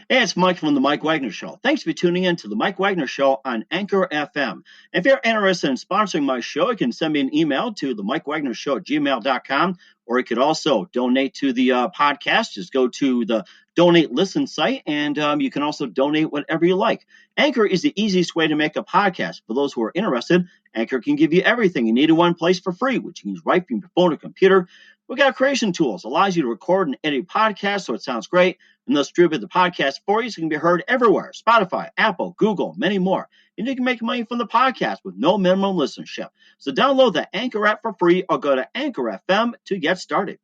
Hey, it's Mike from the Mike Wagner Show. Thanks for tuning in to the Mike Wagner Show on Anchor FM. If you're interested in sponsoring my show, you can send me an email to the MikeWagnerShow@gmail.com, or you could also donate to the podcast. Just go to the Donate Listen site, and you can also donate whatever you like. Anchor is the easiest way to make a podcast. For those who are interested, Anchor can give you everything you need in one place for free, which you can use right from your phone or computer. We got creation tools, allows you to record and edit podcasts so it sounds great, and they'll distribute the podcast for you so it can be heard everywhere. Spotify, Apple, Google, many more. And you can make money from the podcast with no minimum listenership. So download the Anchor app for free or go to Anchor FM to get started.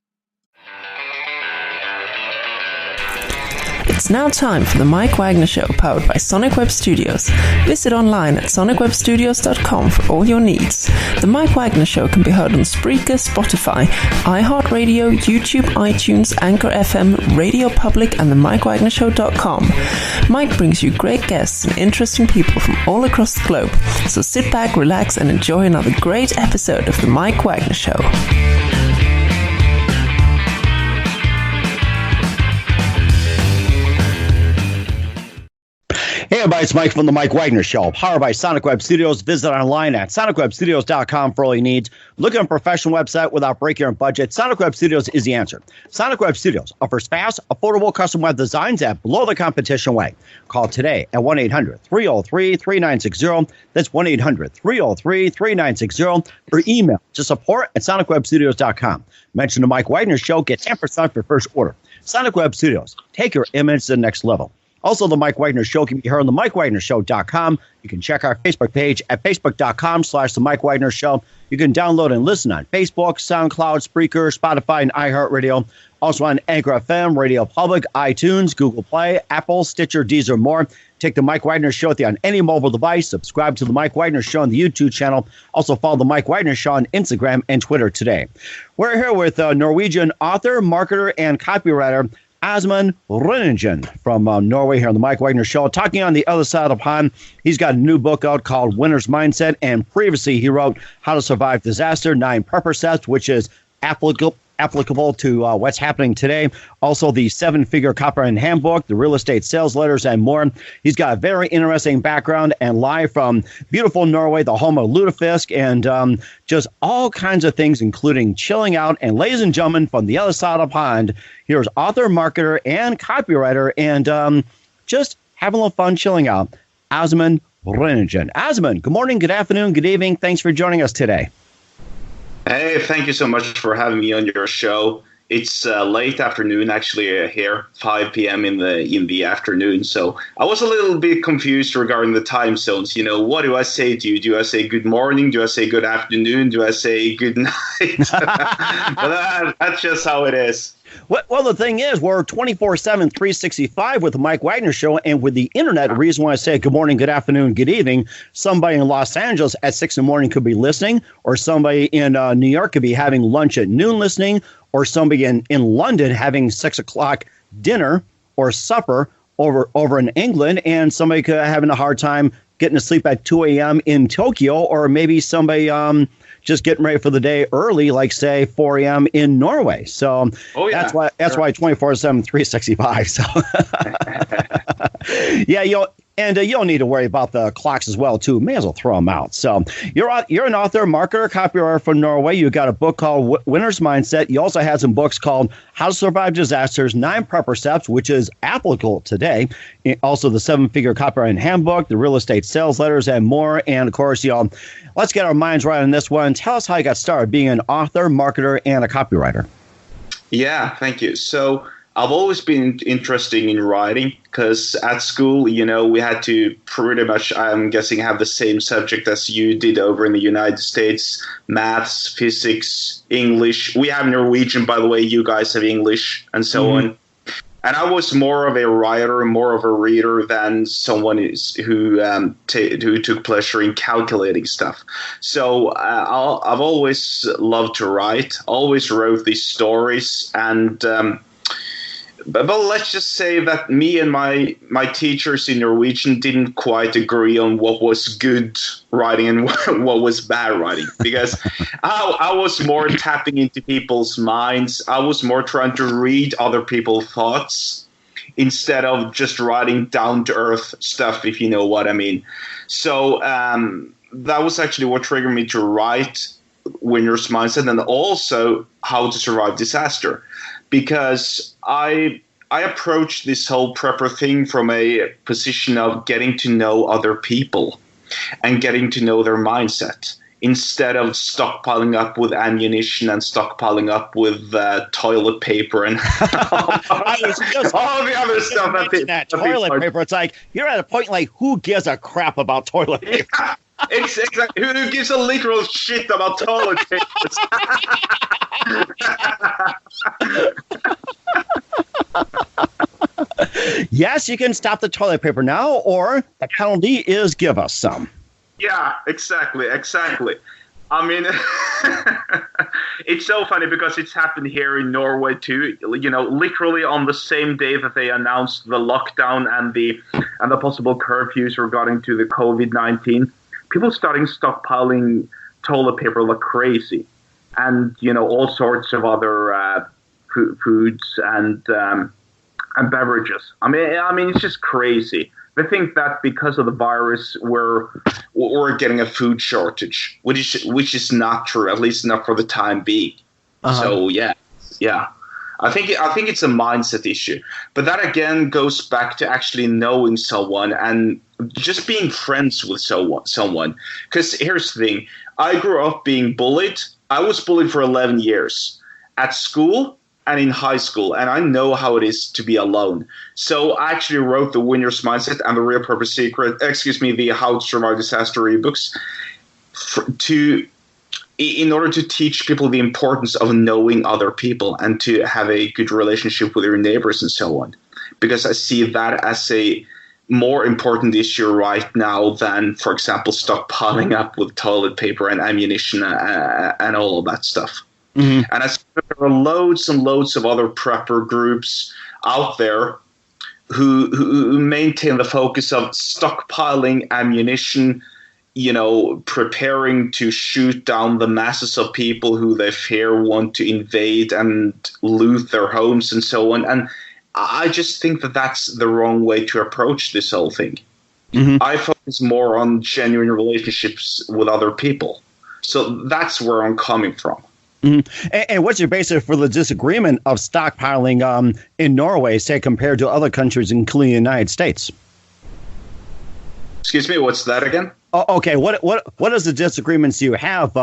It's now time for the Mike Wagner Show, powered by Sonic Web Studios. Visit online at sonicwebstudios.com for all your needs. The Mike Wagner Show can be heard on Spreaker, Spotify, iHeartRadio, YouTube, iTunes, Anchor FM, Radio Public, and the MikeWagnerShow.com. Mike brings you great guests and interesting people from all across the globe. So sit back, relax, and enjoy another great episode of the Mike Wagner Show. Hey everybody, it's Mike from the Mike Wagner Show, powered by Sonic Web Studios. Visit online at sonicwebstudios.com for all your needs. Look at a professional website without breaking your budget. Sonic Web Studios is the answer. Sonic Web Studios offers fast, affordable custom web designs at below the competition away. Call today at 1-800-303-3960. That's 1-800-303-3960. Or email to support@sonicwebstudios.com. Mention the Mike Wagner Show, get 10% for your first order. Sonic Web Studios, take your image to the next level. Also, the Mike Wagner Show can be heard on the MikeWagnerShow.com. You can check our Facebook page at Facebook.com/The Mike Wagner Show. You can download and listen on Facebook, SoundCloud, Spreaker, Spotify, and iHeartRadio. Also on Anchor FM, Radio Public, iTunes, Google Play, Apple, Stitcher, Deezer, and more. Take the Mike Wagner Show with you on any mobile device. Subscribe to the Mike Wagner Show on the YouTube channel. Also follow the Mike Wagner Show on Instagram and Twitter today. We're here with Norwegian author, marketer, and copywriter Asmund Ryningen from Norway here on the Mike Wagner Show. Talking on the other side of the pond, he's got a new book out called Winner's Mindset, and previously he wrote How to Survive Disaster, 9 Prepper Steps, which is applicable to what's happening today. Also, the 7-Figure Copywriting Handbook, the Real Estate Sales Letters, and more. He's got a very interesting background, and live from beautiful Norway, the home of Lutefisk, and just all kinds of things, including chilling out. And ladies and gentlemen, from the other side of the pond, here's author, marketer, and copywriter, and just having a little fun chilling out, Asmund Ryningen. Asmund, good morning, good afternoon, good evening. Thanks for joining us today. Hey, thank you so much for having me on your show. It's late afternoon, actually, here, 5 p.m. in the afternoon. So I was a little bit confused regarding the time zones. You know, what do I say to you? Do I say good morning? Do I say good afternoon? Do I say good night? But that's just how it is. Well, the thing is, we're 24/7, 365 with the Mike Wagner Show, and with the internet, the reason why I say good morning, good afternoon, good evening, somebody in Los Angeles at 6 in the morning could be listening, or somebody in New York could be having lunch at noon listening, or somebody in London having 6 o'clock dinner or supper over in England, and somebody could having a hard time getting to sleep at 2 a.m. in Tokyo, or maybe somebody just getting ready for the day early, like say 4 a.m. in Norway. So that's why 24/7, 365. So yeah, you don't need to worry about the clocks as well too. May as well throw them out. So you're an author, marketer, copywriter from Norway. You got a book called Winner's Mindset. You also had some books called How to Survive Disasters, 9 Prepper Steps, which is applicable today. Also the 7-Figure Copywriting Handbook, the Real Estate Sales Letters, and more. And of course, let's get our minds right on this one. Tell us how you got started being an author, marketer, and a copywriter. Yeah, thank you. So I've always been interested in writing because at school, we had to pretty much, I'm guessing, have the same subject as you did over in the United States: maths, physics, English. We have Norwegian, by the way. You guys have English, and so on. And I was more of a writer, more of a reader than someone who took pleasure in calculating stuff. So I've always loved to write, always wrote these stories, and but let's just say that me and my teachers in Norwegian didn't quite agree on what was good writing and what was bad writing, because I was more tapping into people's minds. I was more trying to read other people's thoughts. instead of just writing down-to-earth stuff, if you know what I mean. So that was actually what triggered me to write Winner's Mindset, and also How to Survive Disaster, because I approached this whole prepper thing from a position of getting to know other people and getting to know their mindset, instead of stockpiling up with ammunition and stockpiling up with toilet paper and all the other stuff. That toilet paper, it's like, you're at a point like, who gives a crap about toilet paper? Yeah, exactly. Who gives a literal shit about toilet paper? Yes, you can stop the toilet paper now, or the penalty is give us some. Yeah, exactly. I mean, it's so funny because it's happened here in Norway too. You know, literally on the same day that they announced the lockdown and the possible curfews regarding to the COVID-19, people starting stockpiling toilet paper like crazy, and you know, all sorts of other foods and beverages. I mean, it's just crazy. They think that because of the virus, we're getting a food shortage, which is not true, at least not for the time being. So yeah, I think it's a mindset issue, but that again goes back to actually knowing someone and just being friends with someone. Because here's the thing: I grew up being bullied. I was bullied for 11 years at school and in high school, and I know how it is to be alone. So I actually wrote the Winner's Mindset and the Real Purpose Secret, the How to Survive Disaster ebooks, in order to teach people the importance of knowing other people and to have a good relationship with your neighbors and so on. Because I see that as a more important issue right now than, for example, stockpiling up with toilet paper and ammunition and all of that stuff. Mm-hmm. And I see that there are loads and loads of other prepper groups out there who maintain the focus of stockpiling ammunition, you know, preparing to shoot down the masses of people who they fear want to invade and loot their homes and so on. And I just think that that's the wrong way to approach this whole thing. Mm-hmm. I focus more on genuine relationships with other people. So that's where I'm coming from. Mm-hmm. And what's your basis for the disagreement of stockpiling in Norway, say, compared to other countries, including the United States? Excuse me, what's that again? Oh, okay. What is the disagreements you have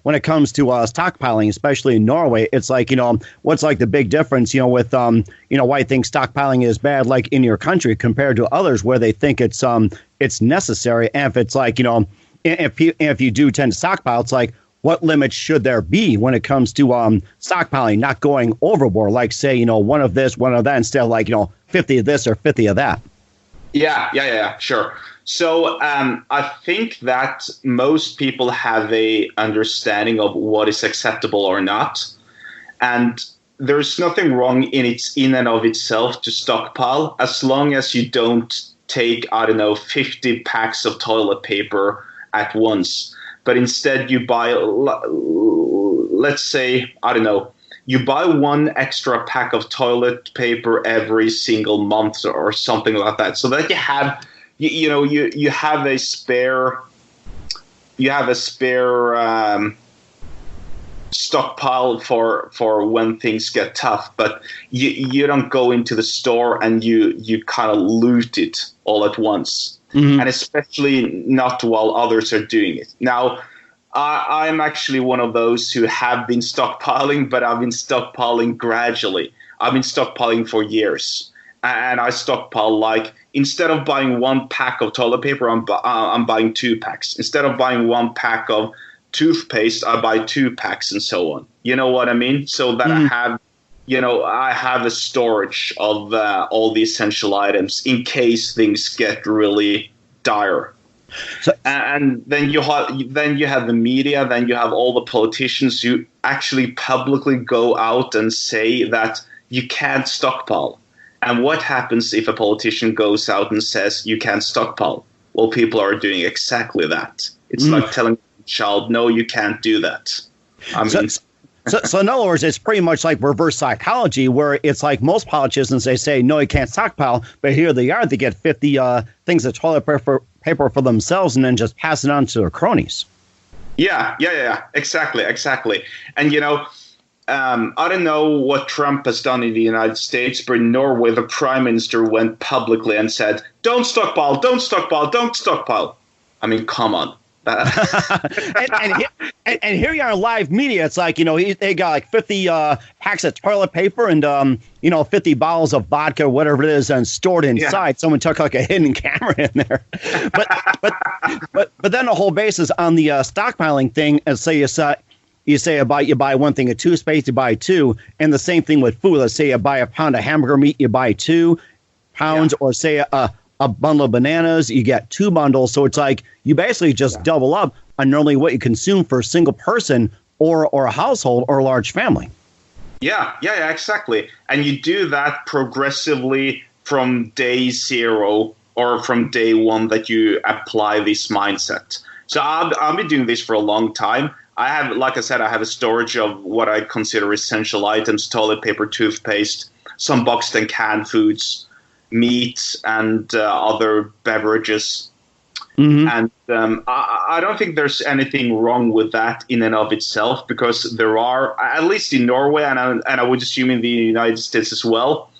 when it comes to stockpiling, especially in Norway? It's like, you know, what's like the big difference, you know, with you know, why I think stockpiling is bad, like in your country, compared to others where they think it's necessary. And if it's like, you know, if you do tend to stockpile, it's like, what limits should there be when it comes to stockpiling, not going overboard, like, say, you know, one of this, one of that, instead of like, you know, 50 of this or 50 of that? Yeah, sure. So I think that most people have a understanding of what is acceptable or not. And there's nothing wrong in and of itself to stockpile, as long as you don't take, 50 packs of toilet paper at once. But instead you buy, let's say, you buy one extra pack of toilet paper every single month or something like that, so that you have, you have a spare stockpile for when things get tough. But you don't go into the store and you kind of loot it all at once. Mm-hmm. And especially not while others are doing it. Now, I'm actually one of those who have been stockpiling, but I've been stockpiling gradually. I've been stockpiling for years. And I stockpile, like, instead of buying one pack of toilet paper, I'm buying 2 packs. Instead of buying one pack of toothpaste, I buy 2 packs and so on. You know what I mean? So that I have a storage of all the essential items in case things get really dire. So, and then you have the media, then you have all the politicians who actually publicly go out and say that you can't stockpile. And what happens if a politician goes out and says you can't stockpile? Well, people are doing exactly that. It's like telling a child, no, you can't do that. I mean, So in other words, it's pretty much like reverse psychology, where it's like most politicians, they say, no, you can't stockpile, but here they are, they get 50 things of toilet paper for themselves and then just pass it on to their cronies. Yeah, exactly. And, I don't know what Trump has done in the United States, but in Norway, the prime minister went publicly and said, don't stockpile. I mean, come on. and here you are in live media. It's like, they got like 50 packs of toilet paper and, 50 bottles of vodka, whatever it is, and stored inside. Yeah. Someone took like a hidden camera in there. But then the whole basis on the stockpiling thing, and say you buy one thing of toothpaste, you buy two, and the same thing with food. Let's say you buy a pound of hamburger meat, you buy 2 pounds, or say a bundle of bananas, you get 2 bundles. So it's like you basically just double up on normally what you consume for a single person or a household or a large family. Yeah, exactly. And you do that progressively from day 0 or from day 1 that you apply this mindset. So I've been doing this for a long time. Like I said, I have a storage of what I consider essential items: toilet paper, toothpaste, some boxed and canned foods, meat, and other beverages. Mm-hmm. And I don't think there's anything wrong with that in and of itself, because there are, at least in Norway, and I would assume in the United States as well,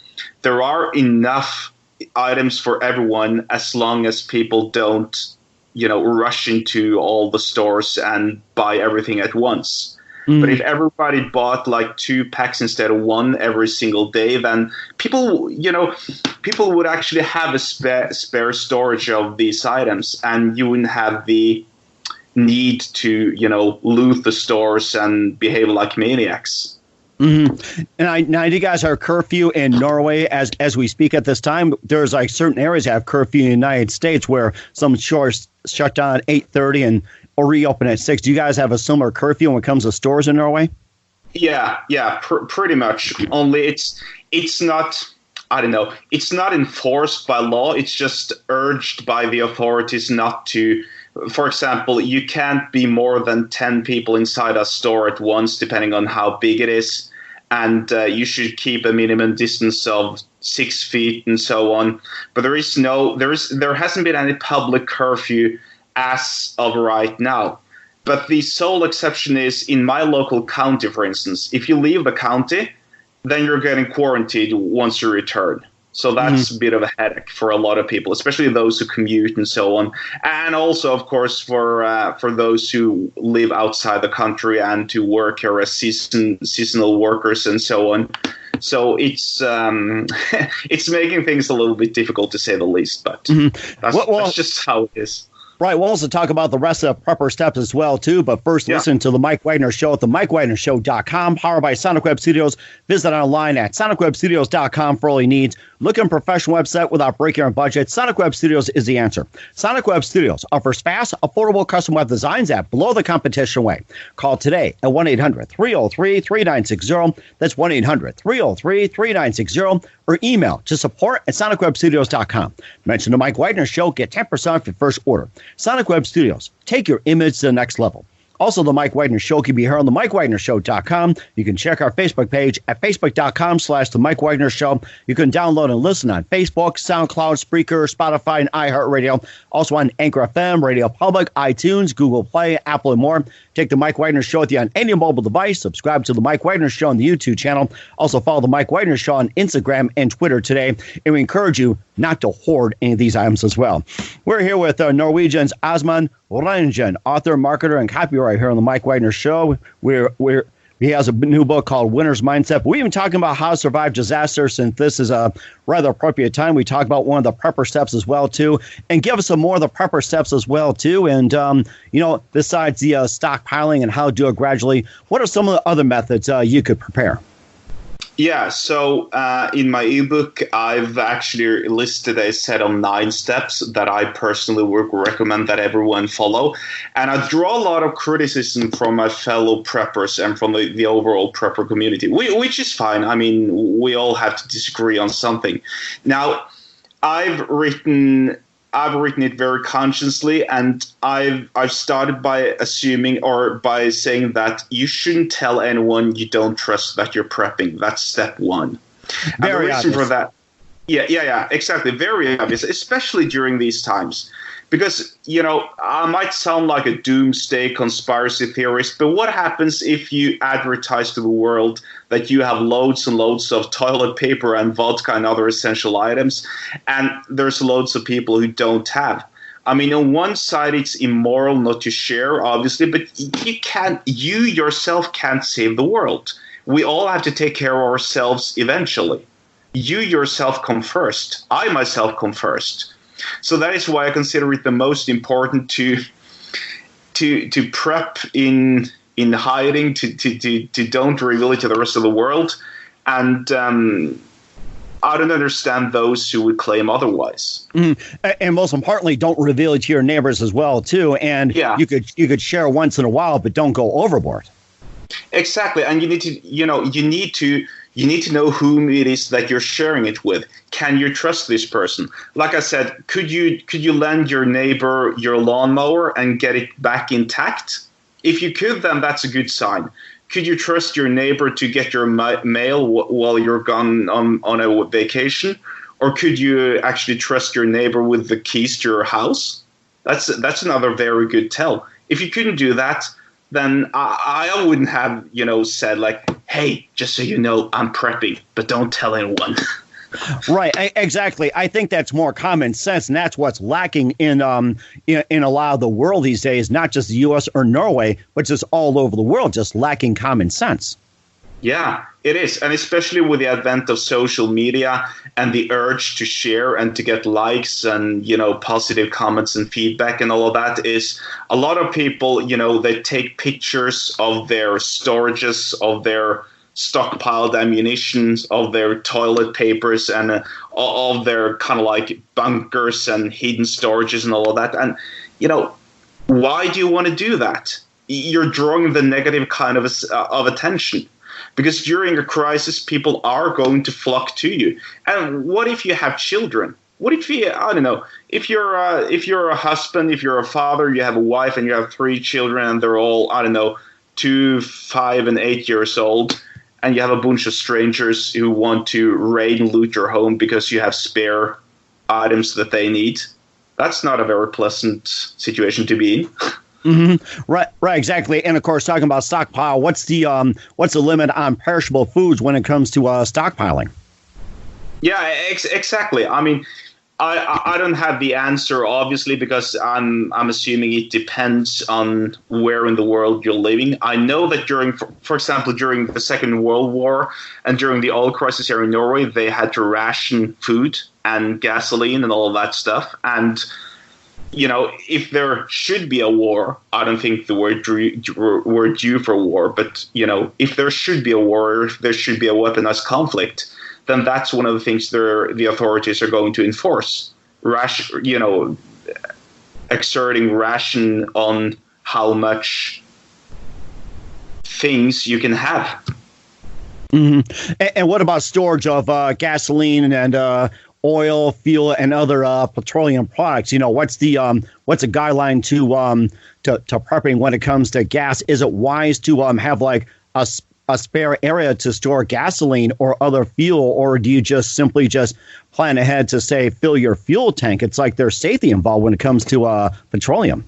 there are enough items for everyone as long as people don't, rush into all the stores and buy everything at once. Mm. But if everybody bought like 2 packs instead of 1 every single day, then people would actually have a spare storage of these items, and you wouldn't have the need to, loot the stores and behave like maniacs. Mm-hmm. And now you guys are curfew in Norway as we speak at this time. There's like certain areas that have curfew in the United States where some stores shut down at 8:30 or reopen at 6. Do you guys have a similar curfew when it comes to stores in Norway? Yeah, pretty much. Only it's not, I don't know, it's not enforced by law. It's just urged by the authorities not to. For example, you can't be more than 10 people inside a store at once, depending on how big it is. And you should keep a minimum distance of 6 feet and so on. But there hasn't been any public curfew as of right now. But the sole exception is in my local county, for instance. If you leave the county, then you're getting quarantined once you return. So that's a bit of a headache for a lot of people, especially those who commute and so on. And also, of course, for those who live outside the country and who work here as seasonal workers and so on. So it's it's making things a little bit difficult, to say the least. But that's just how it is. Right. We'll also talk about the rest of the prepper steps as well, too. But first, listen to the Mike Wagner Show at the MikeWagnerShow.com, powered by Sonic Web Studios. Visit online at SonicWebStudios.com for all your needs. Looking for a professional website without breaking our budget? Sonic Web Studios is the answer. Sonic Web Studios offers fast, affordable custom web designs at below the competition rate. Call today at 1-800-303-3960. That's 1-800-303-3960. Or email to support@SonicWebStudios.com. Mention the Mike Wagner Show. Get 10% off your first order. Sonic Web Studios. Take your image to the next level. Also, the Mike Wagner Show can be heard on the MikeWagnerShow.com. You can check our Facebook page at Facebook.com/The Mike Wagner Show. You can download and listen on Facebook, SoundCloud, Spreaker, Spotify, and iHeartRadio. Also on Anchor FM, Radio Public, iTunes, Google Play, Apple, and more. Take the Mike Wagner Show with you on any mobile device. Subscribe to the Mike Wagner Show on the YouTube channel. Also follow the Mike Wagner Show on Instagram and Twitter today. And we encourage you not to hoard any of these items as well. We're here with Norwegian's Asmund Ryningen, author, marketer, and copywriter here on the Mike Wagner Show. He has a new book called Winner's Mindset. We've been talking about how to survive disaster, since this is a rather appropriate time. We talk about one of the prepper steps as well, too, and give us some more of the prepper steps as well, too. And, besides the stockpiling and how to do it gradually, what are some of the other methods you could prepare? Yeah, so in my ebook, I've actually listed a set of 9 steps that I personally would recommend that everyone follow. And I draw a lot of criticism from my fellow preppers and from the overall prepper community, which is fine. I mean, we all have to disagree on something. Now, I've written I've written it very consciously, and I've started by assuming or by saying that you shouldn't tell anyone you don't trust that you're prepping. That's step one. Very and the reason obvious. for that, yeah, exactly, very obvious, especially during these times. Because, I might sound like a doomsday conspiracy theorist, but what happens if you advertise to the world that you have loads and loads of toilet paper and vodka and other essential items, and there's loads of people who don't have? I mean, on one side, it's immoral not to share, obviously, but you yourself can't save the world. We all have to take care of ourselves eventually. You yourself come first. I myself come first. So that is why I consider it the most important to prep in hiding, to don't reveal it to the rest of the world. And I don't understand those who would claim otherwise. And most importantly, don't reveal it to your neighbors as well, too. And you could share once in a while, but don't go overboard. Exactly, and you need to know whom it is that you're sharing it with. Can you trust this person? Like I said, could you lend your neighbor your lawnmower and get it back intact? If you could, then that's a good sign. Could you trust your neighbor to get your mail while you're gone on a vacation? Or could you actually trust your neighbor with the keys to your house? That's another very good tell. If you couldn't do that, then I wouldn't have, said like, hey, just so you know, I'm prepping, but don't tell anyone. Right, exactly. I think that's more common sense, and that's what's lacking in a lot of the world these days, not just the U.S. or Norway, but just all over the world, just lacking common sense. Yeah, it is. And especially with the advent of social media and the urge to share and to get likes and, positive comments and feedback and all of that, is a lot of people, they take pictures of their storages, of their stockpiled ammunitions, of their toilet papers, and of their kind of like bunkers and hidden storages and all of that. And, why do you want to do that? You're drawing the negative kind of attention. Because during a crisis, people are going to flock to you. And what if you have children? What if if you're a husband, if you're a father, you have a wife and you have 3 children and they're all, 2, 5, and 8 years old, and you have a bunch of strangers who want to raid and loot your home because you have spare items that they need. That's not a very pleasant situation to be in. Mm-hmm. Right, exactly. And of course, talking about stockpile, what's the limit on perishable foods when it comes to stockpiling? Yeah, exactly. I mean, I don't have the answer, obviously, because I'm assuming it depends on where in the world you're living. I know that for example, during the Second World War and during the oil crisis here in Norway, they had to ration food and gasoline and all of that stuff. And if there should be a war, I don't think the word we're due for war, but, if there should be a war, if there should be a weaponized conflict, then that's one of the things the authorities are going to enforce. Exerting ration on how much things you can have. Mm-hmm. And what about storage of gasoline and oil, fuel, and other petroleum products? What's a guideline to prepping when it comes to gas? Is it wise to have like a spare area to store gasoline or other fuel, or do you just simply plan ahead to say fill your fuel tank? It's like there's safety involved when it comes to petroleum.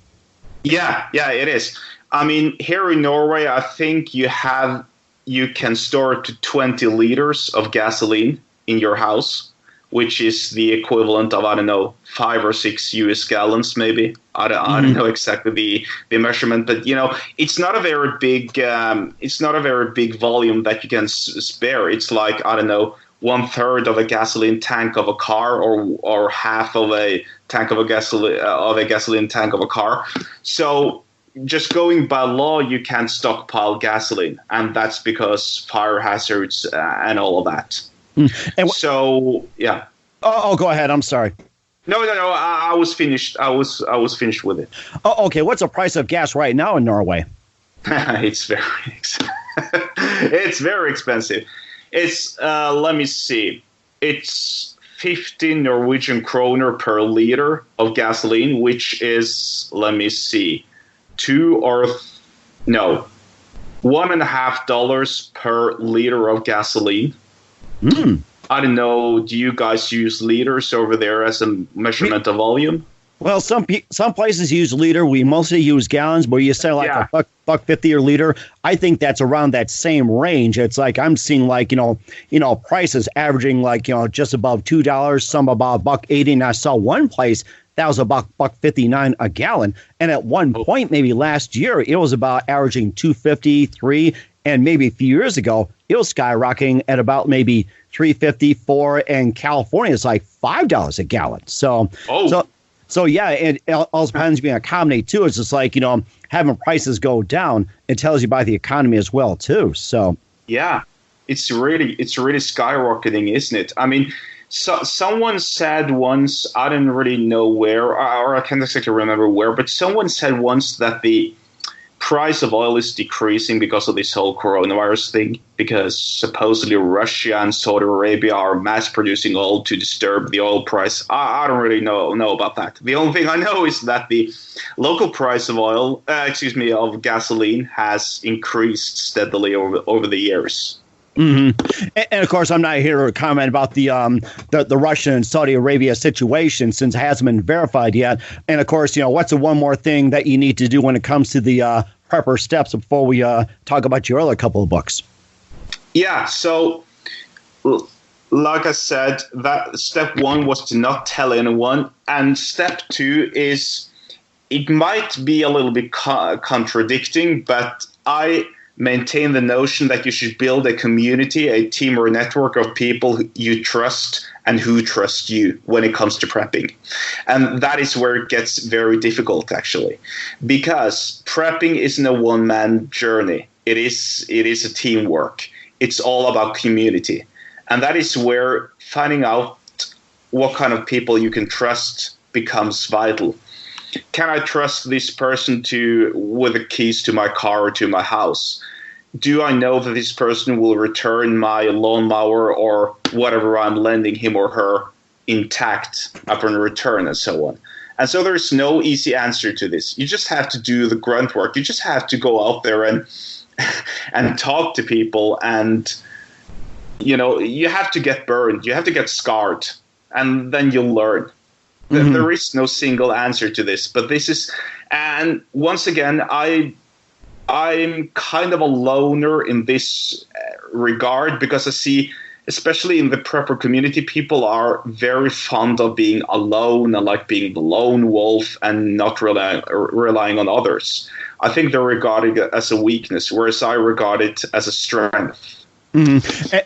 Yeah, it is. I mean, here in Norway, I think you can store up to 20 liters of gasoline in your house, which is the equivalent of, 5 or 6 US gallons, maybe. I don't know exactly the measurement, but it's not a very big volume that you can spare. It's like 1/3 of a gasoline tank of a car, or half of a tank of a gasoline tank of a car. So just going by law, you can't stockpile gasoline, and that's because fire hazards and all of that. So yeah. Oh, go ahead. I'm sorry. No. I was finished. I was finished with it. Oh, okay. What's the price of gas right now in Norway? It's very expensive. It's let me see. It's 15 Norwegian kroner per liter of gasoline, which is, let me see, $1.50 per liter of gasoline. I don't know. Do you guys use liters over there as a measurement of volume? Well, some places use liter. We mostly use gallons, but you say a buck 50 a liter. I think that's around that same range. It's like I'm seeing prices averaging just above $2, some about $1.80. And I saw one place that was about $1.59 a gallon. And at one point, maybe last year, it was about averaging $2.50, $3, and maybe a few years ago, it was skyrocketing at about maybe $3.54. And California is like $5 a gallon. So yeah, it also depends being a economy too. It's just like, having prices go down, it tells you about the economy as well too. So yeah, it's really skyrocketing, isn't it? I mean, someone said once, I don't really know where, or I can't exactly remember where, but someone said once that the price of oil is decreasing because of this whole coronavirus thing, because supposedly Russia and Saudi Arabia are mass producing oil to disturb the oil price. I don't really know about that. The only thing I know is that the local price of of gasoline has increased steadily over the years. Mm-hmm. And of course, I'm not here to comment about the Russian and Saudi Arabia situation since it hasn't been verified yet. And of course, what's the one more thing that you need to do when it comes to the prepper steps before we talk about your other couple of books? Yeah. So, like I said, that step one was to not tell anyone, and step two is it might be a little bit contradicting, but I maintain the notion that you should build a community, a team or a network of people you trust and who trust you when it comes to prepping. And that is where it gets very difficult, actually, because prepping isn't a one-man journey. It is a teamwork. It's all about community. And that is where finding out what kind of people you can trust becomes vital. Can I trust this person with the keys to my car or to my house? Do I know that this person will return my lawnmower or whatever I'm lending him or her intact upon return, and so on? And so there's no easy answer to this. You just have to do the grunt work. You just have to go out there and talk to people, and you have to get burned. You have to get scarred, and then you'll learn. Mm-hmm. There is no single answer to this, but this is, and once again, I'm kind of a loner in this regard, because I see, especially in the prepper community, people are very fond of being alone and like being the lone wolf and not relying on others. I think they're regarded as a weakness, whereas I regard it as a strength. Mm-hmm.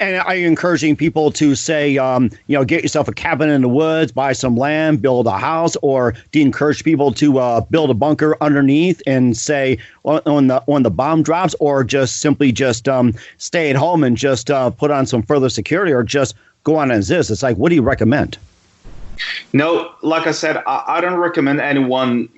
And are you encouraging people to say, get yourself a cabin in the woods, buy some land, build a house, or do you encourage people to build a bunker underneath and say when the bomb drops, or just simply stay at home and just put on some further security, or just go on as is? It's like, what do you recommend? No, like I said, I don't recommend anyone,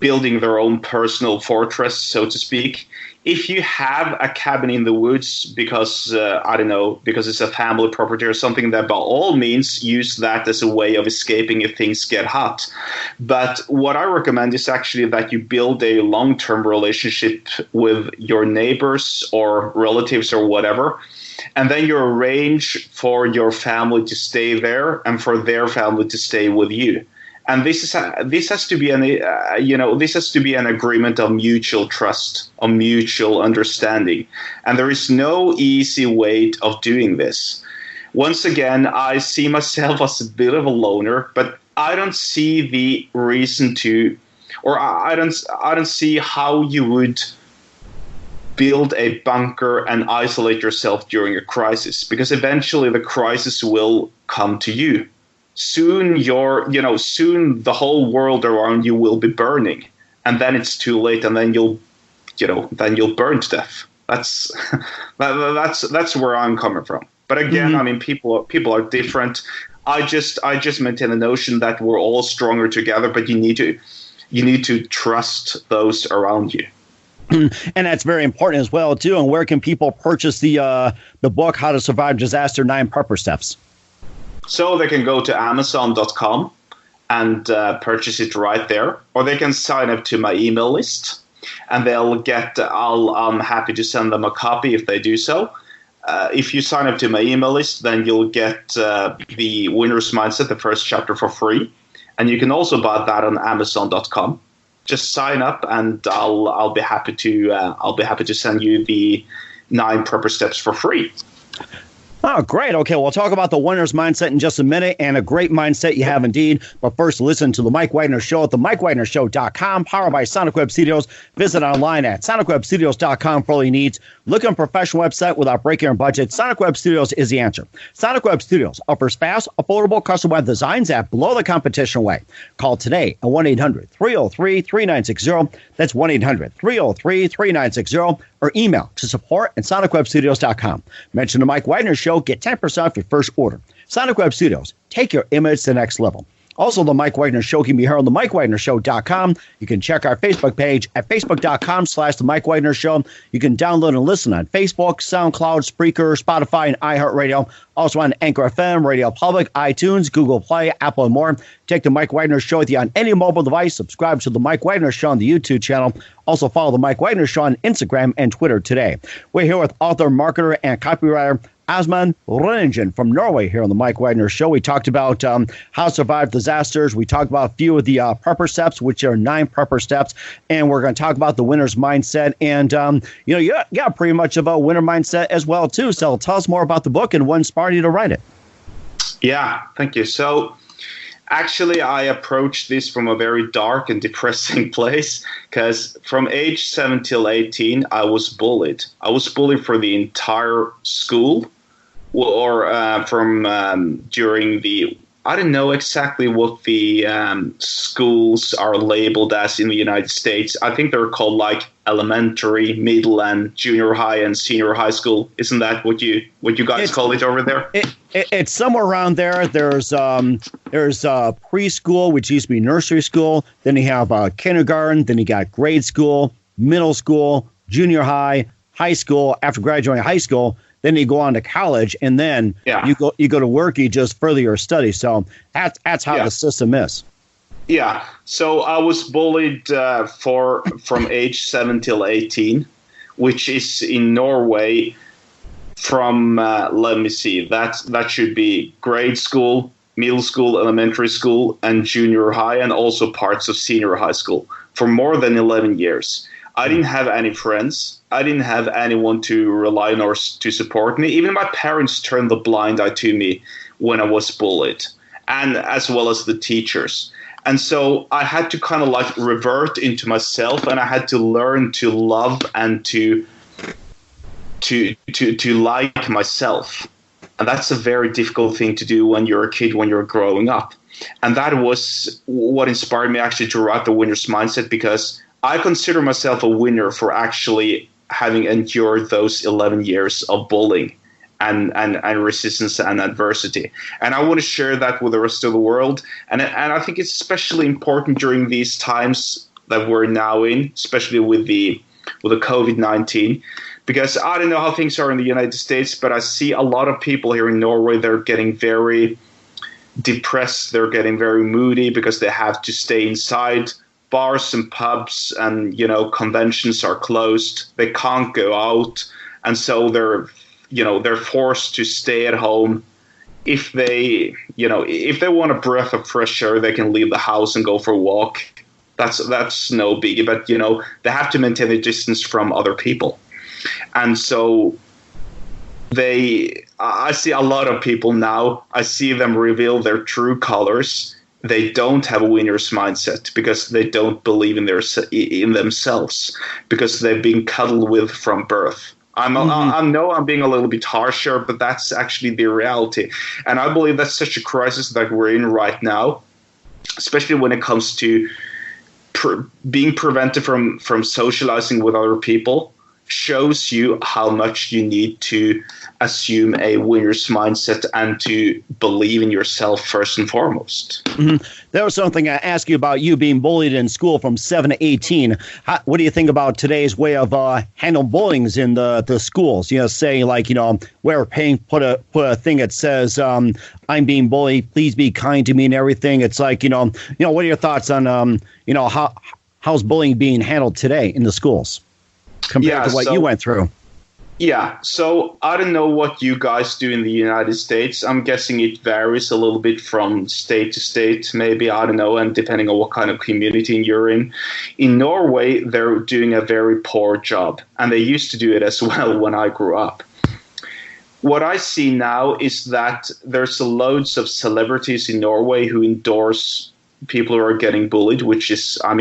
building their own personal fortress, so to speak. If you have a cabin in the woods because it's a family property or something, then by all means use that as a way of escaping if things get hot. But what I recommend is actually that you build a long-term relationship with your neighbors or relatives or whatever, and then you arrange for your family to stay there and for their family to stay with you. And this has to be an agreement of mutual trust, of mutual understanding. And there is no easy way of doing this. Once again, I see myself as a bit of a loner, but I don't see the reason to, or I don't see how you would build a bunker and isolate yourself during a crisis, because eventually the crisis will come to you. Soon the whole world around you will be burning, and then it's too late, and then you'll burn to death. That's where I'm coming from. But again, mm-hmm. I mean, people are different. I just maintain the notion that we're all stronger together, but you need to trust those around you. And that's very important as well too. And where can people purchase the book, How to Survive Disaster: 9 Prepper Steps? So they can go to Amazon.com and purchase it right there, or they can sign up to my email list, and they'll get. I'm happy to send them a copy if they do so. If you sign up to my email list, then you'll get the Winner's Mindset, the first chapter, for free, and you can also buy that on Amazon.com. Just sign up, and I'll be happy to send you the 9 proper steps for free. Oh, great. Okay, we'll talk about the winner's mindset in just a minute, and a great mindset you have indeed. But first, listen to the Mike Wagner Show at the MikeWagnerShow.com, powered by Sonic Web Studios. Visit online at SonicWebStudios.com for all your needs. Look on a professional website without breaking your budget. Sonic Web Studios is the answer. Sonic Web Studios offers fast, affordable custom web designs at below the competition away. Call today at 1-800-303-3960. That's 1-800-303-3960. Or email to support@sonicwebstudios.com. Mention the Mike Wagner Show. Get 10% off your first order. Sonic Web Studios. Take your image to the next level. Also, the Mike Wagner Show can be heard on the MikeWagnerShow.com. You can check our Facebook page at Facebook.com/The Mike Wagner Show. You can download and listen on Facebook, SoundCloud, Spreaker, Spotify, and iHeartRadio. Also on Anchor FM, Radio Public, iTunes, Google Play, Apple, and more. Take the Mike Wagner Show with you on any mobile device. Subscribe to the Mike Wagner Show on the YouTube channel. Also follow the Mike Wagner Show on Instagram and Twitter today. We're here with author, marketer, and copywriter Asmund Ryningen from Norway here on the Mike Wagner Show. We talked about how to survive disasters. We talked about a few of the prepper steps, which are 9 prepper steps. And we're going to talk about the winner's mindset. And, you got pretty much of a winner mindset as well, too. So tell us more about the book and what inspired you to write it. Yeah, thank you. So actually, I approached this from a very dark and depressing place because from age 7 till 18, I was bullied. I was bullied for the entire school or during the, I don't know exactly what the schools are labeled as in the United States. I think they're called like elementary, middle, and junior high and senior high school. Isn't that what you guys call it over there? It's somewhere around there. There's preschool, which used to be nursery school. Then you have kindergarten. Then you got grade school, middle school, junior high, high school. After graduating high school, then you go on to college, and then you go to work. You just further your studies. So that's how the system is. Yeah. So I was bullied from age 7 till 18, which is in Norway from, let me see, that should be grade school, middle school, elementary school, and junior high, and also parts of senior high school for more than 11 years. I didn't have any friends. I didn't have anyone to rely on or to support me. Even my parents turned the blind eye to me when I was bullied, and as well as the teachers. And so I had to kind of like revert into myself, and I had to learn to love and to like myself. And that's a very difficult thing to do when you're a kid, when you're growing up. And that was what inspired me actually to write The Winner's Mindset, because I consider myself a winner for actually having endured those 11 years of bullying and resistance and adversity. And I want to share that with the rest of the world. And I think it's especially important during these times that we're now in, especially with the COVID-19, because I don't know how things are in the United States, but I see a lot of people here in Norway, they're getting very depressed. They're getting very moody because they have to stay inside. Bars and pubs and, conventions are closed. They can't go out. And so they're forced to stay at home. If they want a breath of fresh air, they can leave the house and go for a walk. That's no biggie, but they have to maintain a distance from other people. And so I see a lot of people now, I see them reveal their true colors. They don't have a winner's mindset because they don't believe in themselves, because they've been cuddled with from birth. I know I'm being a little bit harsher, but that's actually the reality. And I believe that's such a crisis that we're in right now, especially when it comes to being prevented from socializing with other people. shows you how much you need to assume a winner's mindset and to believe in yourself first and foremost. Mm-hmm. There was something I asked you about you being bullied in school from 7 to 18. What do you think about today's way of handle bullying in the schools? Say like, wear paint, put a thing that says, I'm being bullied, please be kind to me and everything. It's like, what are your thoughts on, how's bullying being handled today in the schools compared to what you went through? Yeah, so I don't know what you guys do in the United States. I'm guessing it varies a little bit from state to state, maybe, I don't know, and depending on what kind of community you're in. In Norway, they're doing a very poor job, and they used to do it as well when I grew up. What I see now is that there's loads of celebrities in Norway who endorse people who are getting bullied, which is, I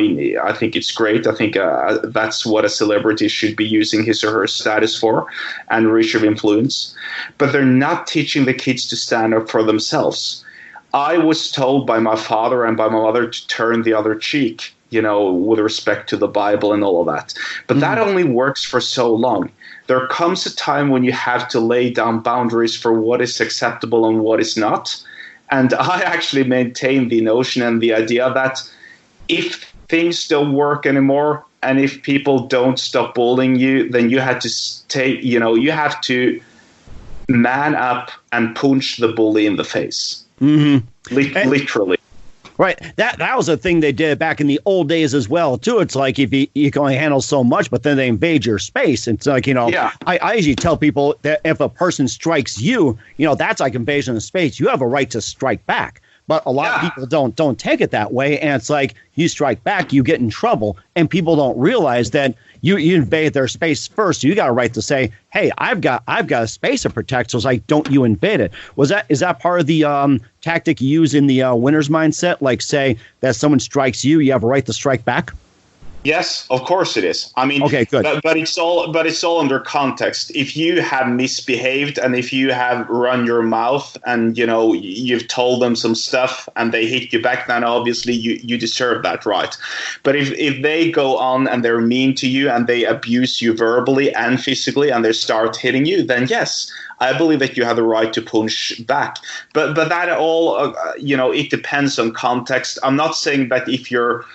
think it's great. I think that's what a celebrity should be using his or her status for, and reach of influence. But they're not teaching the kids to stand up for themselves. I was told by my father and by my mother to turn the other cheek, with respect to the Bible and all of that. But that only works for so long. There comes a time when you have to lay down boundaries for what is acceptable and what is not. And I actually maintain the notion and the idea that if things don't work anymore and if people don't stop bullying you, then you have to you have to man up and punch the bully in the face. Mm-hmm. Literally. Right. That was a thing they did back in the old days as well, too. It's like if you can only handle so much, but then they invade your space. It's like, I usually tell people that if a person strikes you, that's like invasion of space. You have a right to strike back. But a lot of people don't take it that way. And it's like you strike back, you get in trouble. And people don't realize that you invade their space first. So you got a right to say, hey, I've got a space to protect. So it's like, don't you invade it. Is that part of the tactic you use in the winner's mindset? Like say that someone strikes you, you have a right to strike back? Yes, of course it is. Okay, good. But it's all under context. If you have misbehaved and if you have run your mouth and you've told them some stuff and they hit you back, then obviously you deserve that, right? But if they go on and they're mean to you and they abuse you verbally and physically and they start hitting you, then yes, I believe that you have the right to punch back. But that all it depends on context. I'm not saying that if you're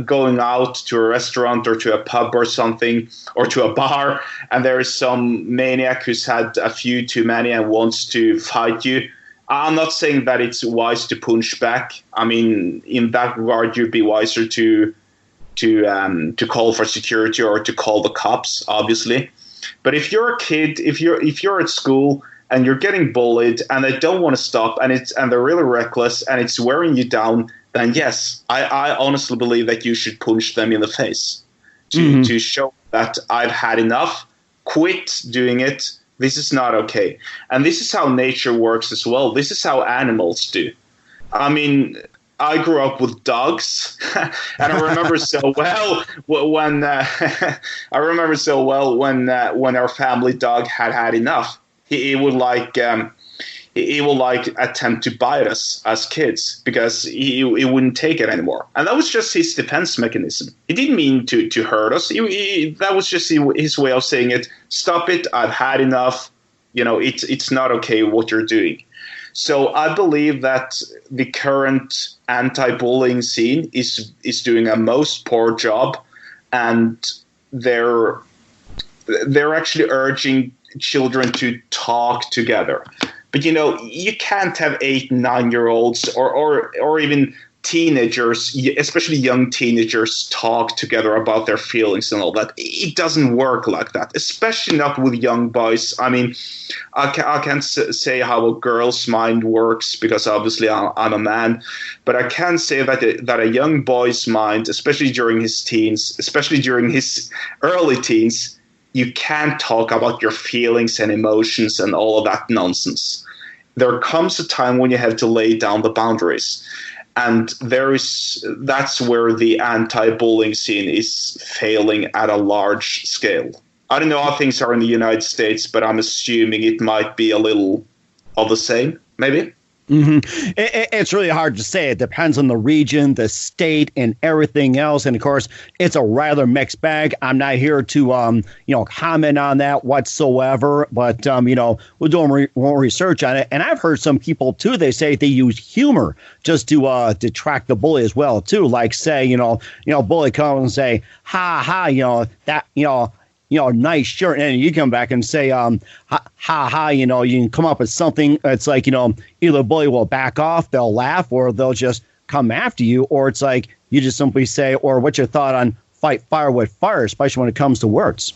going out to a restaurant or to a pub or something or to a bar and there is some maniac who's had a few too many and wants to fight you, I'm not saying that it's wise to punch back. In that regard, you'd be wiser to call for security or to call the cops, obviously. But if you're a kid, if you're at school and you're getting bullied and they don't want to stop and they're really reckless and it's wearing you down, then yes, I honestly believe that you should punch them in the face to show that I've had enough, quit doing it, this is not okay. And this is how nature works as well. This is how animals do. I grew up with dogs, and I remember so well when when our family dog had enough. He would attempt to bite us as kids because he wouldn't take it anymore. And that was just his defense mechanism. He didn't mean to hurt us. That was just his way of saying it. Stop it. I've had enough. It's not okay what you're doing. So I believe that the current anti-bullying scene is doing a most poor job, and they're actually urging children to talk together. But you can't have 8 and 9-year-olds or even teenagers, especially young teenagers, talk together about their feelings and all that. It doesn't work like that, especially not with young boys. I can't say how a girl's mind works because obviously I'm a man, but I can say that a young boy's mind, especially during his teens, especially during his early teens, you can't talk about your feelings and emotions and all of that nonsense. There comes a time when you have to lay down the boundaries. And that's where the anti-bullying scene is failing at a large scale. I don't know how things are in the United States, but I'm assuming it might be a little of the same, maybe. It's really hard to say. It depends on the region, the state, and everything else. And of course, it's a rather mixed bag. I'm not here to, comment on that whatsoever. But we're doing more research on it. And I've heard some people too. They say they use humor just to detract the bully as well too. Like say, bully comes and say, ha ha, that nice shirt, and you come back and say, ha ha, you can come up with something. It's like, either the bully will back off, they'll laugh, or they'll just come after you, or it's like you just simply say, or what's your thought on fight fire with fire, especially when it comes to words?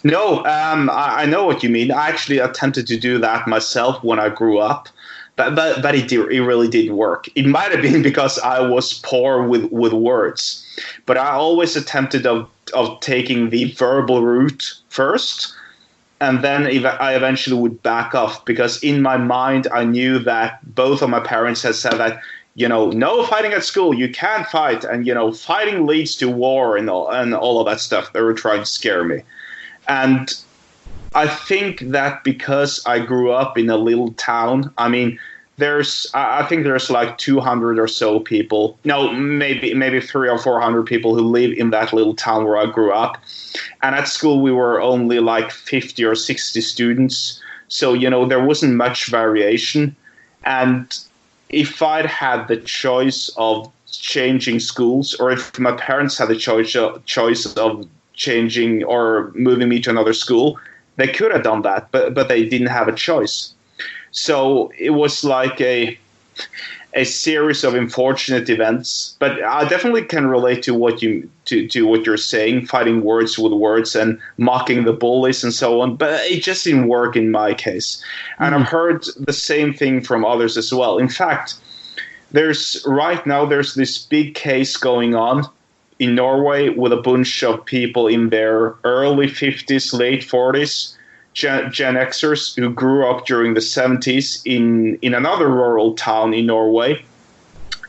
No, I know what you mean. I actually attempted to do that myself when I grew up. But it really didn't work. It might have been because I was poor with words. But I always attempted of taking the verbal route first. And then I eventually would back off, because in my mind, I knew that both of my parents had said that, no fighting at school, you can't fight. And, fighting leads to war and all of that stuff. They were trying to scare me. And I think that because I grew up in a little town, I think there's like 200 or so people. No, maybe 300 or 400 people who live in that little town where I grew up. And at school, we were only like 50 or 60 students. So, there wasn't much variation. And if I'd had the choice of changing schools, or if my parents had the choice of changing or moving me to another school, they could have done that, but they didn't have a choice. So it was like a series of unfortunate events. But I definitely can relate to what you're saying, fighting words with words and mocking the bullies and so on. But it just didn't work in my case. And I've heard the same thing from others as well. In fact, there's this big case going on in Norway with a bunch of people in their early 50s, late 40s, Gen Xers who grew up during the 70s in another rural town in Norway,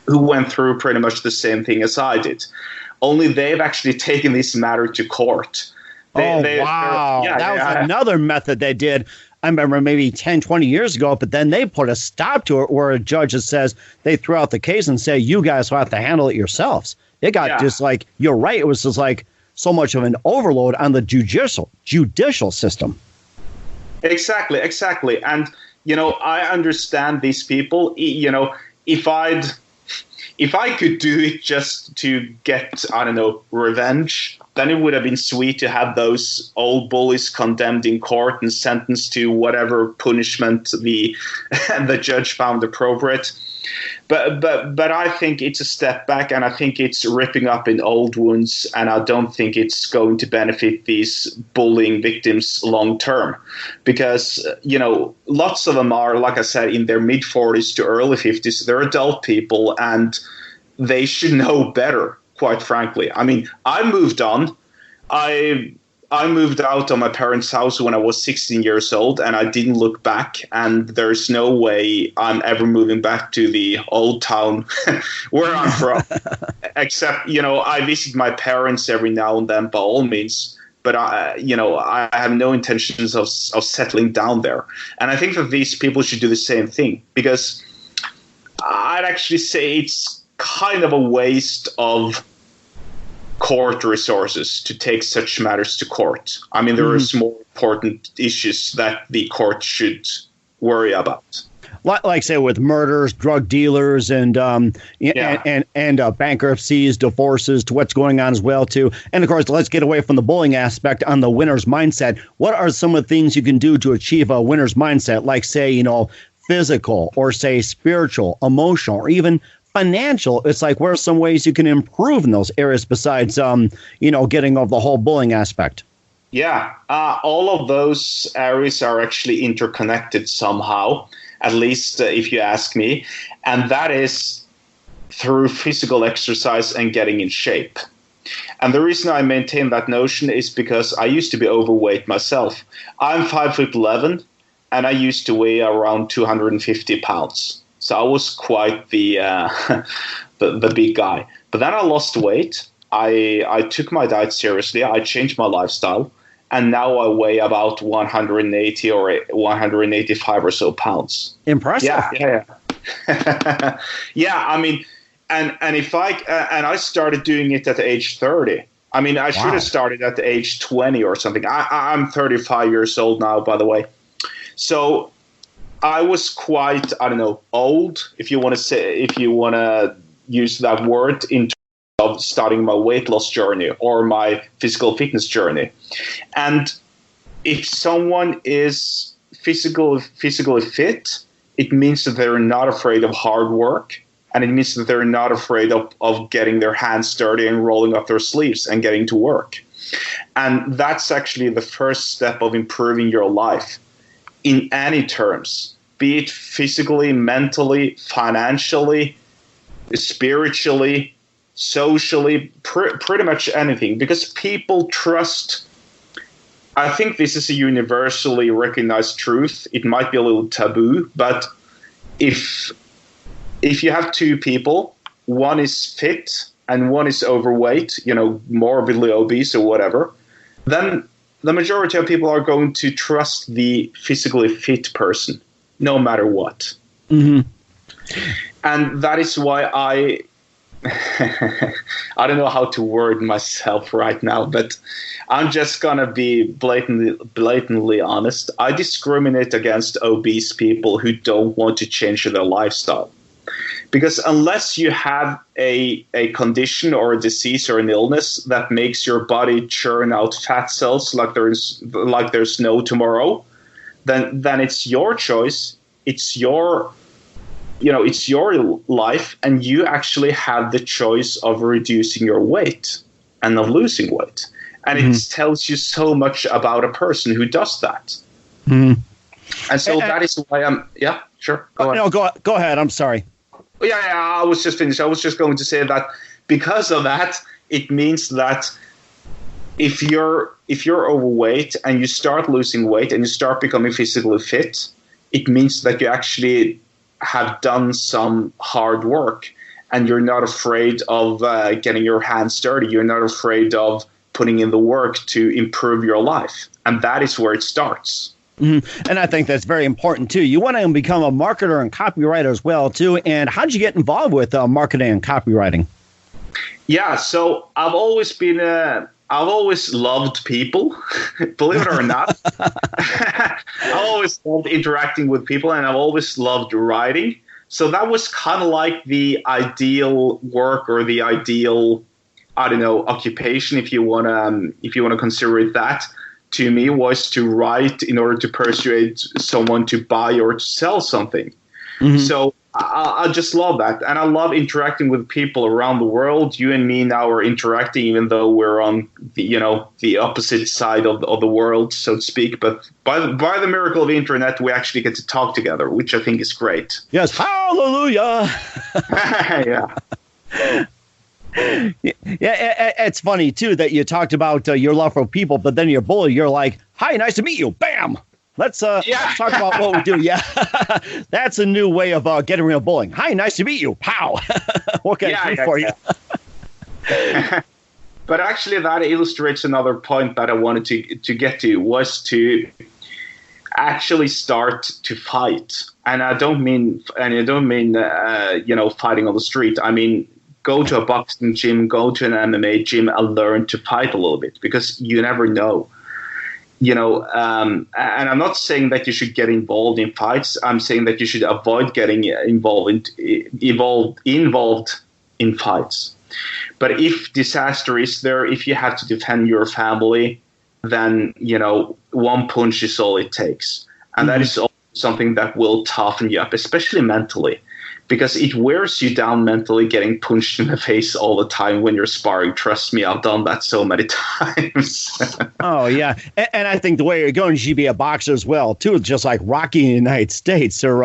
who went through pretty much the same thing as I did. Only they've actually taken this matter to court. Wow. That was another method they did. I remember maybe 10, 20 years ago, but then they put a stop to it where a judge says they threw out the case and say, you guys will have to handle it yourselves. It got just like, you're right, it was just like so much of an overload on the judicial system. Exactly. And, I understand these people. If I could do it just to get, revenge, then it would have been sweet to have those old bullies condemned in court and sentenced to whatever punishment the judge found appropriate. But I think it's a step back, and I think it's ripping up in old wounds, and I don't think it's going to benefit these bullying victims long term, because lots of them are, like I said, in their mid 40s to early 50s. They're adult people, and they should know better, quite frankly. I mean, I moved on. I moved out of my parents' house when I was 16 years old, and I didn't look back. And there's no way I'm ever moving back to the old town where I'm from. Except, I visit my parents every now and then, by all means. But I have no intentions of settling down there. And I think that these people should do the same thing, because I'd actually say it's kind of a waste of court resources to take such matters to court. I mean, there are more important issues that the court should worry about. Like say with murders, drug dealers, and bankruptcies, divorces, to what's going on as well too. And of course, let's get away from the bullying aspect on the winner's mindset. What are some of the things you can do to achieve a winner's mindset? Like say, physical, or say spiritual, emotional, or even financial. It's like, what are some ways you can improve in those areas besides, getting over the whole bullying aspect? Yeah, all of those areas are actually interconnected somehow, at least if you ask me. And that is through physical exercise and getting in shape. And the reason I maintain that notion is because I used to be overweight myself. I'm 5'11", and I used to weigh around 250 pounds. So I was quite the big guy. But then I lost weight. I took my diet seriously. I changed my lifestyle. And now I weigh about 180 or 185 or so pounds. Impressive. Yeah. Yeah, I mean, and if I started doing it at age 30. I mean, I should have started at the age 20 or something. I'm 35 years old now, by the way. So I was quite, I don't know, old, if you want to use that word, in terms of starting my weight loss journey or my physical fitness journey. And if someone is physically fit, it means that they're not afraid of hard work. And it means that they're not afraid of getting their hands dirty and rolling up their sleeves and getting to work. And that's actually the first step of improving your life in any terms, be it physically, mentally, financially, spiritually, socially, pretty much anything. Because people trust. I think this is a universally recognized truth. It might be a little taboo, but if you have two people, one is fit and one is overweight, morbidly obese or whatever, then the majority of people are going to trust the physically fit person, no matter what. Mm-hmm. And that is why I don't know how to word myself right now, but I'm just going to be blatantly honest. I discriminate against obese people who don't want to change their lifestyle. Because unless you have a condition or a disease or an illness that makes your body churn out fat cells like there's no tomorrow, then it's your choice. It's your life, and you actually have the choice of reducing your weight and of losing weight. And it tells you so much about a person who does that. Mm-hmm. And so that is why sure. Go ahead. I'm sorry. Yeah, I was just finished. I was just going to say that because of that, it means that if you're overweight and you start losing weight and you start becoming physically fit, it means that you actually have done some hard work and you're not afraid of getting your hands dirty. You're not afraid of putting in the work to improve your life. And that is where it starts. Mm-hmm. And I think that's very important, too. You want to become a marketer and copywriter as well, too. And how did you get involved with marketing and copywriting? Yeah, so I've always loved people, believe it or not. I've always loved interacting with people, and I've always loved writing. So that was kind of like the ideal work or the ideal, I don't know, occupation, if you want to consider it that. To me, was to write in order to persuade someone to buy or to sell something. Mm-hmm. So I just love that. And I love interacting with people around the world. You and me now are interacting, even though we're on the opposite side of the world, so to speak. But by the miracle of the internet, we actually get to talk together, which I think is great. Yes. Hallelujah. Yeah. Yeah, it's funny, too, that you talked about your love for people, but then you're bully. You're like, hi, nice to meet you. Bam. Let's talk about what we do. Yeah, that's a new way of getting real bullying. Hi, nice to meet you. Pow. What can I do for you? But actually, that illustrates another point that I wanted to get to, was to actually start to fight. And I don't mean fighting on the street. I mean, go to a boxing gym, go to an MMA gym, and learn to fight a little bit, because you never know. And I'm not saying that you should get involved in fights. I'm saying that you should avoid getting involved in fights. But if disaster is there, if you have to defend your family, then, one punch is all it takes. And that is also something that will toughen you up, especially mentally. Because it wears you down mentally, getting punched in the face all the time when you're sparring. Trust me, I've done that so many times. Oh, yeah. And I think the way you're going, you should be a boxer as well, too, just like Rocky in the United States or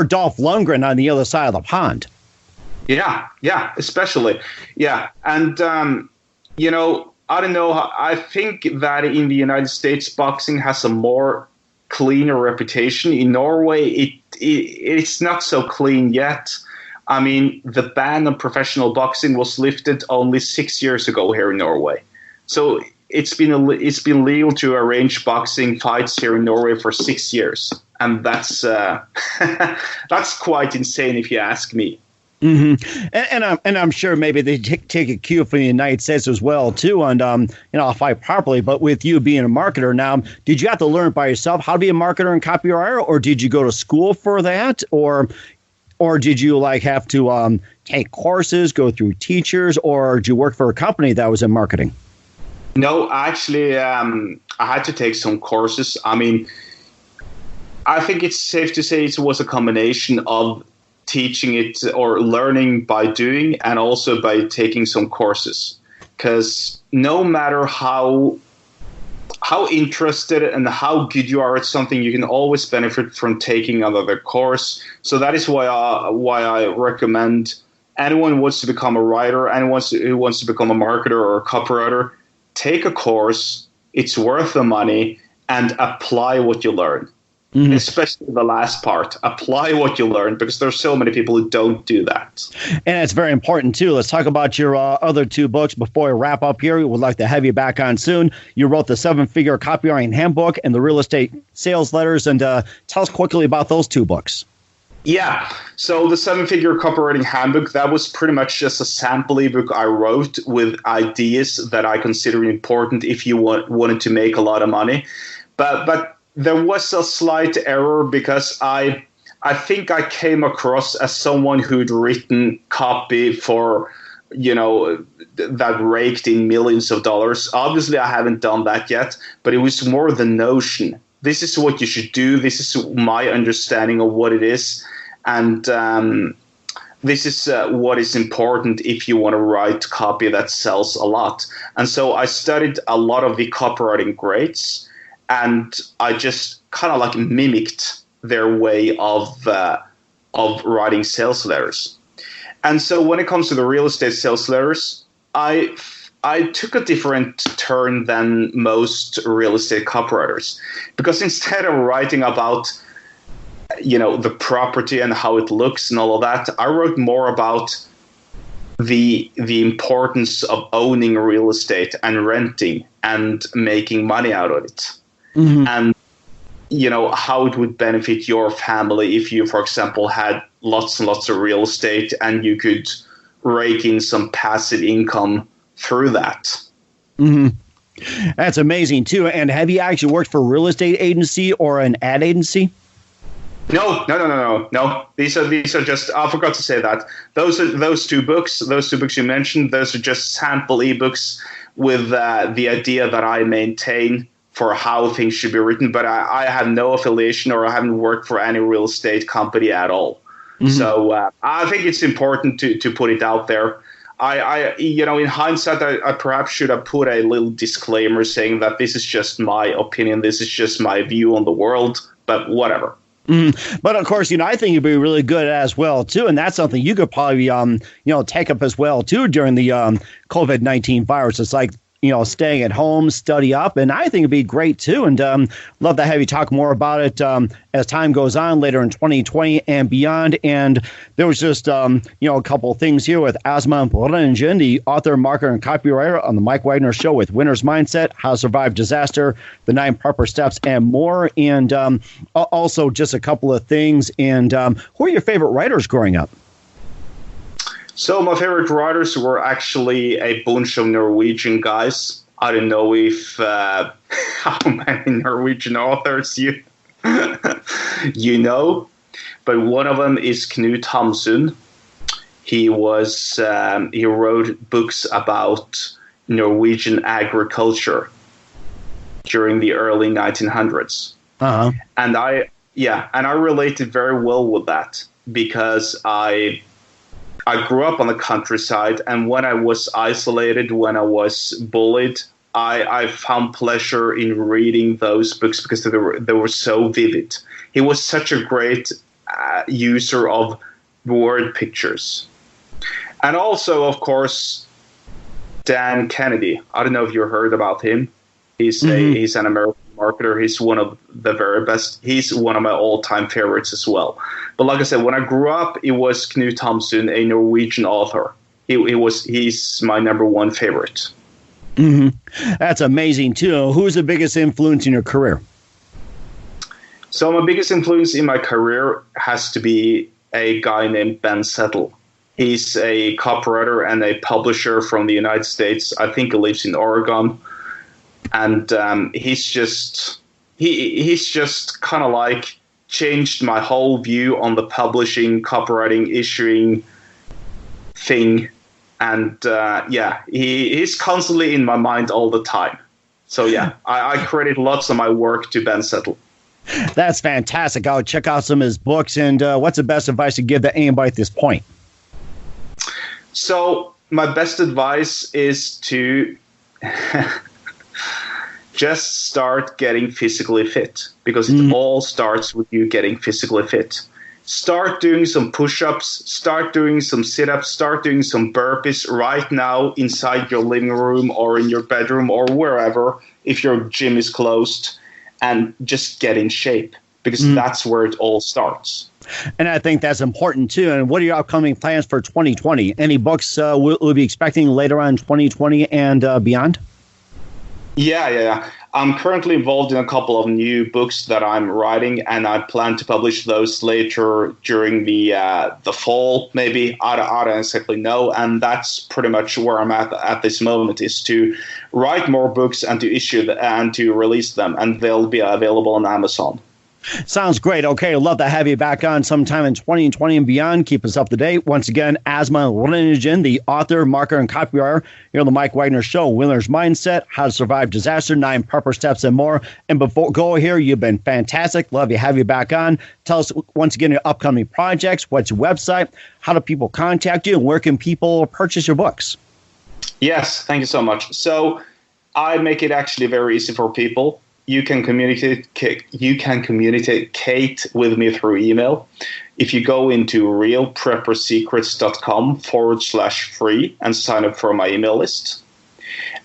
Dolph Lundgren on the other side of the pond. Yeah, especially. Yeah. And, I don't know. I think that in the United States, boxing has a more cleaner reputation. In Norway, it's not so clean yet. I mean, the ban on professional boxing was lifted only 6 years ago here in Norway. So it's been legal to arrange boxing fights here in Norway for 6 years, And that's that's quite insane if you ask me. Mm-hmm. And I'm sure maybe they take a cue from the United States as well too, and if I properly. But with you being a marketer now, did you have to learn by yourself how to be a marketer and copywriter, or did you go to school for that, or did you have to take courses, go through teachers, or did you work for a company that was in marketing? No, actually, I had to take some courses. I mean, I think it's safe to say it was a combination of teaching it or learning by doing and also by taking some courses. Because no matter how interested and how good you are at something, you can always benefit from taking another course. So that is why I recommend anyone who wants to become a writer, anyone who wants to become a marketer or a copywriter, take a course. It's worth the money, and apply what you learn. Mm-hmm. Especially the last part. Apply what you learn, because there's so many people who don't do that. And it's very important, too. Let's talk about your other two books before we wrap up here. We would like to have you back on soon. You wrote the 7-Figure Copywriting Handbook and the Real Estate Sales Letters. And tell us quickly about those two books. Yeah. So the 7-Figure Copywriting Handbook, that was pretty much just a sample ebook I wrote with ideas that I consider important if you wanted to make a lot of money. But there was a slight error, because I think I came across as someone who'd written copy for, that raked in millions of dollars. Obviously, I haven't done that yet, but it was more the notion. This is what you should do. This is my understanding of what it is. And this is what is important if you want to write copy that sells a lot. And so I studied a lot of the copywriting greats, and I just kind of mimicked their way of writing sales letters. And so when it comes to the real estate sales letters, I took a different turn than most real estate copywriters, because instead of writing about the property and how it looks and all of that, I wrote more about the importance of owning real estate and renting and making money out of it. Mm-hmm. And how it would benefit your family if you, for example, had lots and lots of real estate and you could rake in some passive income through that. Mm-hmm. That's amazing too. And have you actually worked for a real estate agency or an ad agency? No. These are just, I forgot to say that. Those two books you mentioned, those are just sample ebooks with the idea that I maintain for how things should be written, but I have no affiliation, or I haven't worked for any real estate company at all. Mm-hmm. So I think it's important to put it out there. I in hindsight, I perhaps should have put a little disclaimer saying that this is just my opinion, this is just my view on the world, but whatever. Mm-hmm. But of course, I think you'd be really good at as well too, and that's something you could probably take up as well too during the COVID-19 virus. It's like staying at home, study up, and I think it'd be great too. And love to have you talk more about it as time goes on later in 2020 and beyond. And there was just a couple of things here with Asmund, the author, marketer, and copywriter on the Mike Wagner Show with Winner's Mindset, How to Survive Disaster, the 9 Proper Steps, and more. And also just a couple of things. And who are your favorite writers growing up? So my favorite writers were actually a bunch of Norwegian guys. I don't know if how many Norwegian authors you but one of them is Knut Hamsun. He wrote books about Norwegian agriculture during the early 1900s. Uh-huh. And I related very well with that, because I grew up on the countryside, and when I was isolated, when I was bullied, I found pleasure in reading those books because they were so vivid. He was such a great user of word pictures. And also, of course, Dan Kennedy. I don't know if you heard about him. He's an American marketer. He's one of the very best. He's one of my all-time favorites as well. But like I said, when I grew up, it was Knut Hamsun, a Norwegian author. He's my number one favorite. Mm-hmm. That's amazing too. Who's the biggest influence in your career? So my biggest influence in my career has to be a guy named Ben Settle. He's a copywriter and a publisher from the United States. I think he lives in Oregon. And he's just kind of like changed my whole view on the publishing, copywriting, issuing thing. And he's constantly in my mind all the time. So yeah, I credit lots of my work to Ben Settle. That's fantastic. I'll check out some of his books. And what's the best advice to give to anybody at this point? So my best advice is to just start getting physically fit, because it all starts with you getting physically fit. Start doing some push-ups, start doing some sit-ups, start doing some burpees right now inside your living room or in your bedroom or wherever, if your gym is closed, and just get in shape, because that's where it all starts. And I think that's important too. And what are your upcoming plans for 2020? Any books we'll be expecting later on in 2020 and beyond? Yeah. I'm currently involved in a couple of new books that I'm writing, and I plan to publish those later during the fall, maybe. I don't exactly know. And that's pretty much where I'm at this moment, is to write more books and to issue and to release them, and they'll be available on Amazon. Sounds great. Okay, I'd love to have you back on sometime in 2020 and beyond. Keep us up to date. Once again, Asmund Ryningen, the author, marketer, and copywriter here on the Mike Wagner Show. Winner's Mindset, How to Survive Disaster, 9 Proper Steps, and more. And before go here, you've been fantastic. Love to have you back on. Tell us once again your upcoming projects. What's your website? How do people contact you? And where can people purchase your books? Yes, thank you so much. So I make it actually very easy for people. You can communicate with me through email. If you go into realpreppersecrets.com/free and sign up for my email list.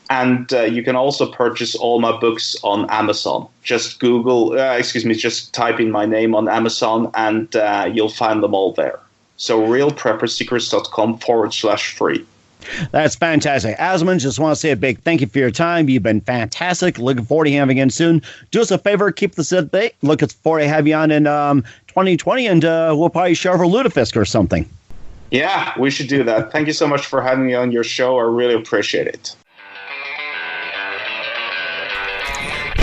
And you can also purchase all my books on Amazon. Just just type in my name on Amazon and you'll find them all there. So realpreppersecrets.com/free. That's fantastic. Asmund, just want to say a big thank you for your time. You've been fantastic. Looking forward to having you again soon. Do us a favor, keep this up to date. Looking forward to have you on in 2020, and we'll probably share for Lutefisk or something. Yeah, we should do that. Thank you so much for having me on your show. I really appreciate it.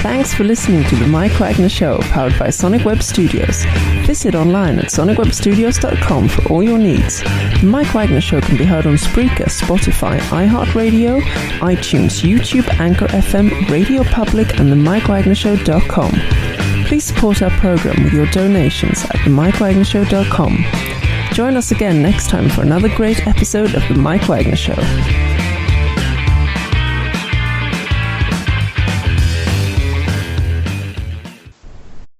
Thanks for listening to the Mike Wagner Show, powered by Sonic Web Studios. Visit online at sonicwebstudios.com for all your needs. The Mike Wagner Show can be heard on Spreaker, Spotify, iHeartRadio, iTunes, YouTube, Anchor FM, Radio Public, and themikewagnershow.com. Please support our program with your donations at themikewagnershow.com. Join us again next time for another great episode of The Mike Wagner Show.